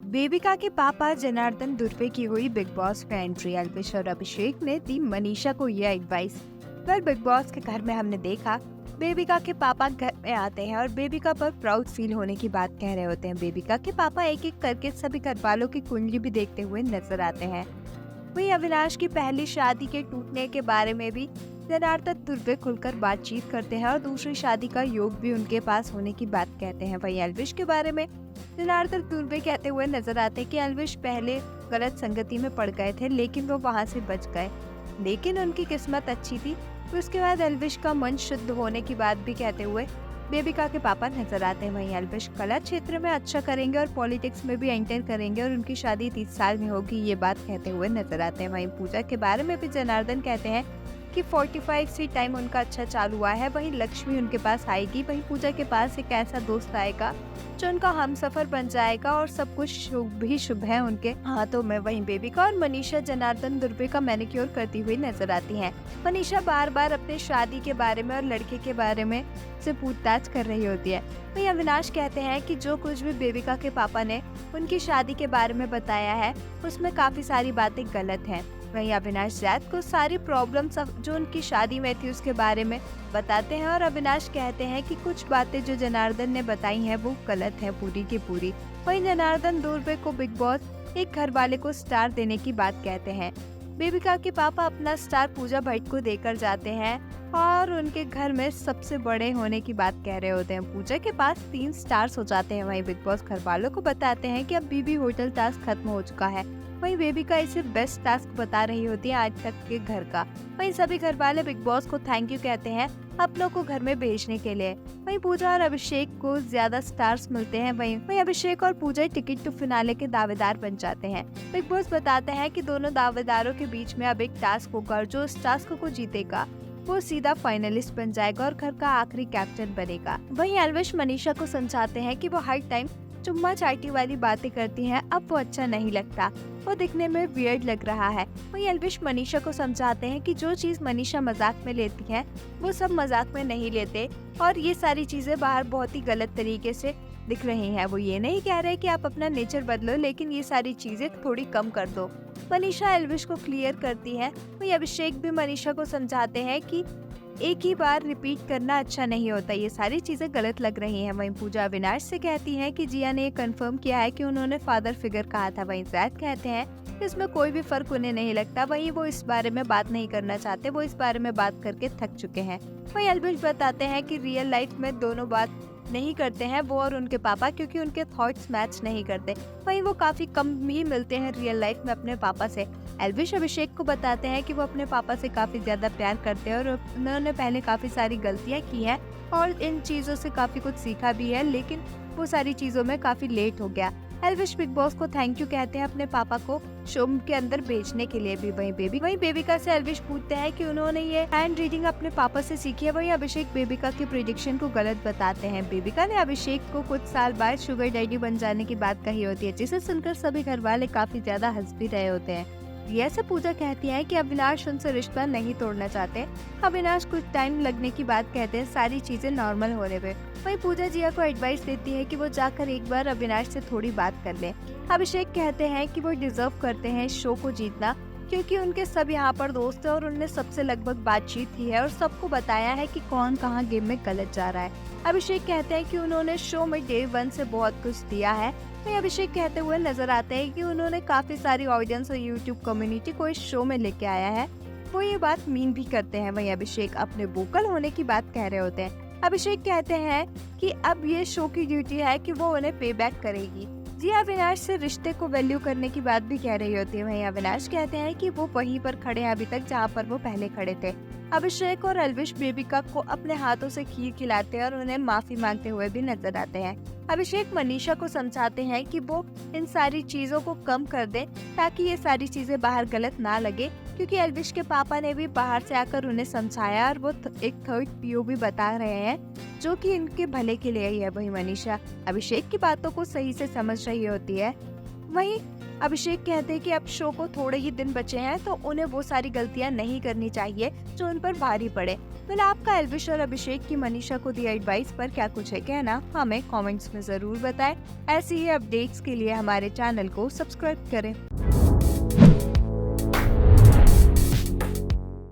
बेबिका के पापा जनार्दन दुर्वे की हुई बिग बॉस में एंट्री। अल्पेश और अभिषेक ने दी मनीषा को ये एडवाइस। पर बिग बॉस के घर में हमने देखा बेबिका के पापा घर में आते हैं और बेबिका पर प्राउड फील होने की बात कह रहे होते हैं। बेबिका के पापा एक एक करके सभी घर वालों की कुंडली भी देखते हुए नजर आते हैं। वहीं अविनाश की पहली शादी के टूटने के बारे में भी जनार्दन दुर्वे खुलकर बातचीत करते हैं और दूसरी शादी का योग भी उनके पास होने की बात कहते हैं। वहीं एल्विश के बारे में जनार्दन दुर्वे कहते हुए नजर आते हैं कि एल्विश पहले गलत संगति में पड़ गए थे लेकिन वो वहां से बच गए, लेकिन उनकी किस्मत अच्छी थी। तो उसके बाद एल्विश का मन शुद्ध होने की बात भी कहते हुए बेबिका के पापा नजर आते हैं। वहीं एल्विश कला क्षेत्र में अच्छा करेंगे और पॉलिटिक्स में भी एंटर करेंगे और उनकी शादी 30 साल में होगी, ये बात कहते हुए नजर आते हैं। वहीं पूजा के बारे में भी जनार्दन कहते हैं कि 45 से टाइम उनका अच्छा चालू हुआ है। वहीं लक्ष्मी उनके पास आएगी। वहीं पूजा के पास एक ऐसा दोस्त आएगा जो उनका हमसफर बन जाएगा और सब कुछ शुभ ही शुभ है उनके हाथों में। वहीं बेबिका और मनीषा जनार्दन दुर्वे का मैनिक्योर करती हुई नजर आती हैं। मनीषा बार बार अपने शादी के बारे में और लड़के के बारे में से पूछताछ कर रही होती है। वहीं अविनाश कहते हैं कि जो कुछ भी बेबिका के पापा ने उनकी शादी के बारे में बताया है उसमें काफी सारी बातें गलत हैं। वहीं अविनाश जैद को सारी प्रॉब्लम्स जो उनकी शादी में थी उसके बारे में बताते हैं और अविनाश कहते हैं कि कुछ बातें जो जनार्दन ने बताई हैं वो गलत है पूरी की पूरी। वहीं जनार्दन दुर्वे को बिग बॉस एक घर वाले को स्टार देने की बात कहते हैं। बेबिका के पापा अपना स्टार पूजा भट्ट को देकर जाते हैं और उनके घर में सबसे बड़े होने की बात कह रहे होते हैं। पूजा के पास 3 स्टार्स हो जाते हैं। वहीं बिग बॉस घर वालों को बताते हैं कि अब बीबी होटल टास्क खत्म हो चुका है। वहीं बेबिका इसे बेस्ट टास्क बता रही होती है आज तक के घर का। वहीं सभी घर वाले बिग बॉस को थैंक यू कहते हैं अपनों को घर में भेजने के लिए। वहीं पूजा और अभिषेक को ज्यादा स्टार्स मिलते हैं। वहीं अभिषेक और पूजा टिकट टू फिनाले के दावेदार बन जाते हैं। बिग बॉस बताते हैं कि दोनों दावेदारों के बीच में अब एक टास्क होगा, जो इस टास्क को जीतेगा वो सीधा फाइनलिस्ट बन जाएगा और घर का आखिरी कैप्टन बनेगा। वहीं एल्विश मनीषा को समझाते हैं कि वो हर टाइम चुम्मा चाटी वाली बातें करती हैं, अब वो अच्छा नहीं लगता, वो दिखने में वियर्ड लग रहा है। वहीं एल्विश मनीषा को समझाते हैं कि जो चीज मनीषा मजाक में लेती है वो सब मजाक में नहीं लेते और ये सारी चीजें बाहर बहुत ही गलत तरीके से दिख रही हैं। वो ये नहीं कह रहे कि आप अपना नेचर बदलो, लेकिन ये सारी चीजें थोड़ी कम कर दो। मनीषा एल्विश को क्लियर करती है। वहीं अभिषेक भी मनीषा को समझाते हैं कि एक ही बार रिपीट करना अच्छा नहीं होता, ये सारी चीजें गलत लग रही हैं। वहीं पूजा अविनाश से कहती है कि जिया ने कंफर्म किया है कि उन्होंने फादर फिगर कहा था। वहीं जैद कहते हैं कि इसमें कोई भी फर्क उन्हें नहीं लगता। वहीं वो इस बारे में बात नहीं करना चाहते, वो इस बारे में बात करके थक चुके हैं। वहीं एल्विश बताते हैं कि रियल लाइफ में दोनों बात नहीं करते हैं, वो और उनके पापा, क्योंकि उनके थॉट्स मैच नहीं करते। वहीं वो काफी कम ही मिलते हैं रियल लाइफ में अपने पापा से। एल्विश अभिषेक को बताते हैं कि वो अपने पापा से काफी ज्यादा प्यार करते हैं और उन्होंने पहले काफी सारी गलतियां की हैं और इन चीजों से काफी कुछ सीखा भी है, लेकिन वो सारी चीजों में काफी लेट हो गया। एल्विश बिग बॉस को थैंक यू कहते हैं अपने पापा को शो के अंदर भेजने के लिए भी। वहीं बेबिका से एल्विश पूछते हैं कि उन्होंने ये हैंड रीडिंग अपने पापा से सीखी है। वहीं अभिषेक बेबिका के प्रेडिक्शन को गलत बताते हैं। बेबिका ने अभिषेक को कुछ साल बाद शुगर डैडी बन जाने की बात कही होती है, जिसे सुनकर सभी घर वाले काफी ज्यादा हंस भी रहे होते हैं। रिया से पूजा कहती है कि अविनाश उनसे रिश्ता नहीं तोड़ना चाहते। अविनाश कुछ टाइम लगने की बात कहते हैं सारी चीजें नॉर्मल होने पे। वहीं पूजा जिया को एडवाइस देती है कि वो जाकर एक बार अविनाश से थोड़ी बात कर ले। अभिषेक कहते हैं कि वो डिजर्व करते हैं शो को जीतना, क्योंकि उनके सब यहाँ पर दोस्त हैं और उनने सबसे लगभग बातचीत की है और सबको बताया है कि कौन कहाँ गेम में गलत जा रहा है। अभिषेक कहते हैं कि उन्होंने शो में डे 1 से बहुत कुछ दिया है। वहीं अभिषेक कहते हुए नजर आते हैं कि उन्होंने काफी सारी ऑडियंस और यूट्यूब कम्युनिटी को इस शो में लेके आया है, वो ये बात मीन भी करते हैं। वहीं अभिषेक अपने वोकल होने की बात कह रहे होते हैं। अभिषेक कहते हैं कि अब ये शो की ड्यूटी है कि वो उन्हें पे बैक करेगी। जी अविनाश से रिश्ते को वैल्यू करने की बात भी कह रही होती है। वहीं अविनाश कहते हैं कि वो वहीं पर खड़े हैं अभी तक जहाँ पर वो पहले खड़े थे। अभिषेक और एल्विश बेबिका को अपने हाथों से खीर खिलाते हैं और उन्हें माफी मांगते हुए भी नजर आते हैं। अभिषेक मनीषा को समझाते हैं कि वो इन सारी चीजों को कम कर दें ताकि ये सारी चीजें बाहर गलत ना लगे, क्योंकि एल्विश के पापा ने भी बाहर से आकर उन्हें समझाया और वो एक थर्ड पीओवी बता रहे हैं जो कि इनके भले के लिए ही है। वहीं मनीषा अभिषेक की बातों को सही से समझ रही होती है। वहीं अभिषेक कहते हैं कि अब शो को थोड़े ही दिन बचे हैं तो उन्हें वो सारी गलतियां नहीं करनी चाहिए जो उन पर भारी पड़े। तो आपका एल्विश और अभिषेक की मनीषा को दी एडवाइस पर क्या कुछ है कहना, हमें कमेंट्स में जरूर बताएं। ऐसी ही अपडेट्स के लिए हमारे चैनल को सब्सक्राइब करें।